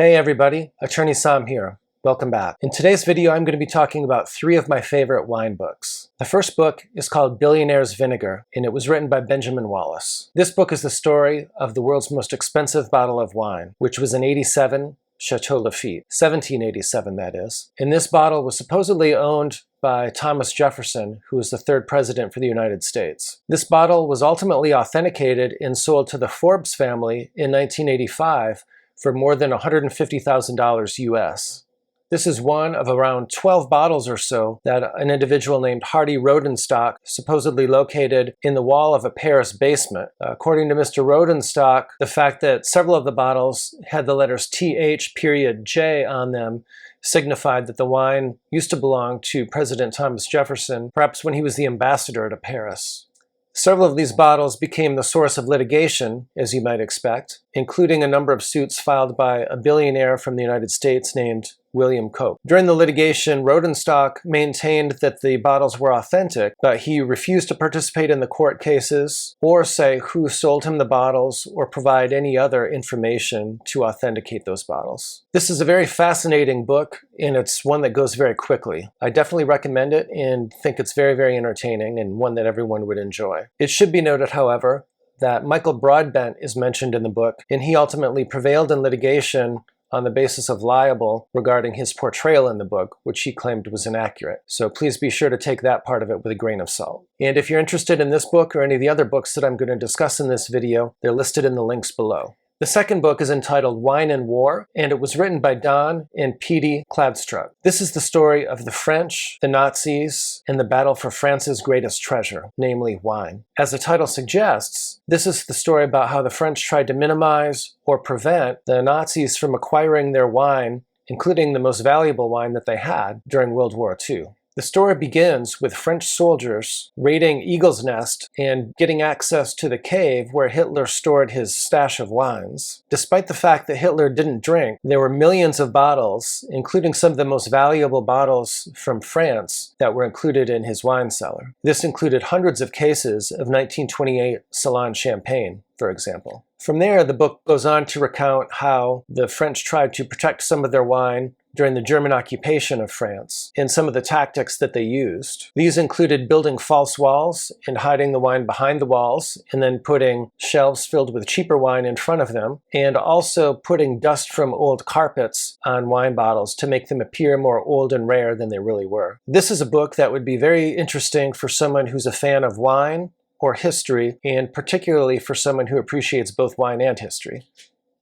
Hey everybody, Attorney Somm here. Welcome back. In today's video, I'm going to be talking about three of my favorite wine books. The first book is called Billionaire's Vinegar, and it was written by Benjamin Wallace. This book is the story of the world's most expensive bottle of wine, which was an 87 Chateau Lafite, 1787 that is. And this bottle was supposedly owned by Thomas Jefferson, who was the third president for the United States. This bottle was ultimately authenticated and sold to the Forbes family in 1985 for more than $150,000 US. This is one of around 12 bottles or so that an individual named Hardy Rodenstock supposedly located in the wall of a Paris basement. According to Mr. Rodenstock, the fact that several of the bottles had the letters TH.J on them signified that the wine used to belong to President Thomas Jefferson, perhaps when he was the ambassador to Paris. Several of these bottles became the source of litigation, as you might expect, including a number of suits filed by a billionaire from the United States named William Koch. During the litigation, Rodenstock maintained that the bottles were authentic, but he refused to participate in the court cases or say who sold him the bottles or provide any other information to authenticate those bottles. This is a very fascinating book, and it's one that goes very quickly. I definitely recommend it and think it's very, very entertaining and one that everyone would enjoy. It should be noted, however, that Michael Broadbent is mentioned in the book, and he ultimately prevailed in litigation on the basis of libel regarding his portrayal in the book, which he claimed was inaccurate. So please be sure to take that part of it with a grain of salt. And if you're interested in this book or any of the other books that I'm going to discuss in this video, they're listed in the links below. The second book is entitled Wine and War, and it was written by Don and Petey Kladstrup. This is the story of the French, the Nazis, and the battle for France's greatest treasure, namely wine. As the title suggests, this is the story about how the French tried to minimize or prevent the Nazis from acquiring their wine, including the most valuable wine that they had during World War II. The story begins with French soldiers raiding Eagle's Nest and getting access to the cave where Hitler stored his stash of wines. Despite the fact that Hitler didn't drink, there were millions of bottles, including some of the most valuable bottles from France, that were included in his wine cellar. This included hundreds of cases of 1928 Ceylon champagne, for example. From there, the book goes on to recount how the French tried to protect some of their wine during the German occupation of France, and some of the tactics that they used. These included building false walls and hiding the wine behind the walls, and then putting shelves filled with cheaper wine in front of them, and also putting dust from old carpets on wine bottles to make them appear more old and rare than they really were. This is a book that would be very interesting for someone who's a fan of wine or history, and particularly for someone who appreciates both wine and history.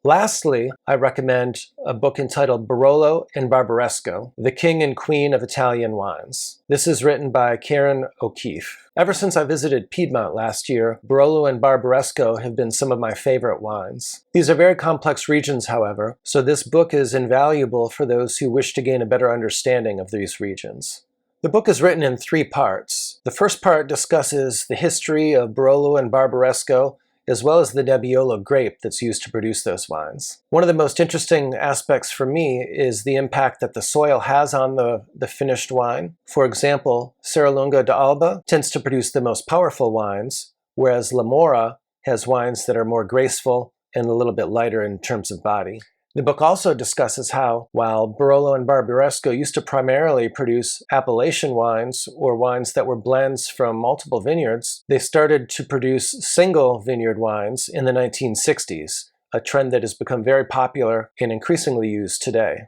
Lastly, I recommend a book entitled Barolo Barbaresco, The King and Queen of Italian Wines. This is written by Karen O'Keefe. Ever since I visited Piedmont last year, Barolo and Barbaresco have been some of my favorite wines. These are very complex regions, however, so this book is invaluable for those who wish to gain a better understanding of these regions. The book is written in three parts. The first part discusses the history of Barolo and Barbaresco, as well as the Nebbiolo grape that's used to produce those wines. One of the most interesting aspects for me is the impact that the soil has on the finished wine. For example, Serralunga d'Alba tends to produce the most powerful wines, whereas La Mora has wines that are more graceful and a little bit lighter in terms of body. The book also discusses how, while Barolo and Barbaresco used to primarily produce appellation wines, or wines that were blends from multiple vineyards, they started to produce single vineyard wines in the 1960s, a trend that has become very popular and increasingly used today.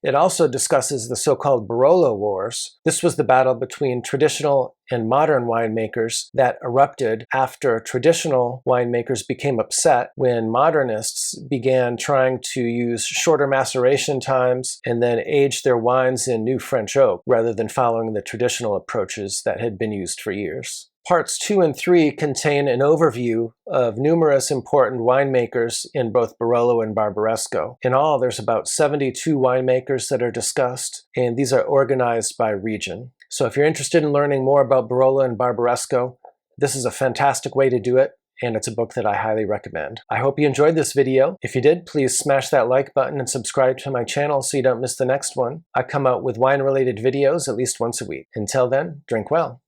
It also discusses the so-called Barolo Wars. This was the battle between traditional and modern winemakers that erupted after traditional winemakers became upset when modernists began trying to use shorter maceration times and then age their wines in new French oak rather than following the traditional approaches that had been used for years. Parts 2 and 3 contain an overview of numerous important winemakers in both Barolo and Barbaresco. In all, there's about 72 winemakers that are discussed, and these are organized by region. So if you're interested in learning more about Barolo and Barbaresco, this is a fantastic way to do it, and it's a book that I highly recommend. I hope you enjoyed this video. If you did, please smash that like button and subscribe to my channel so you don't miss the next one. I come out with wine-related videos at least once a week. Until then, drink well.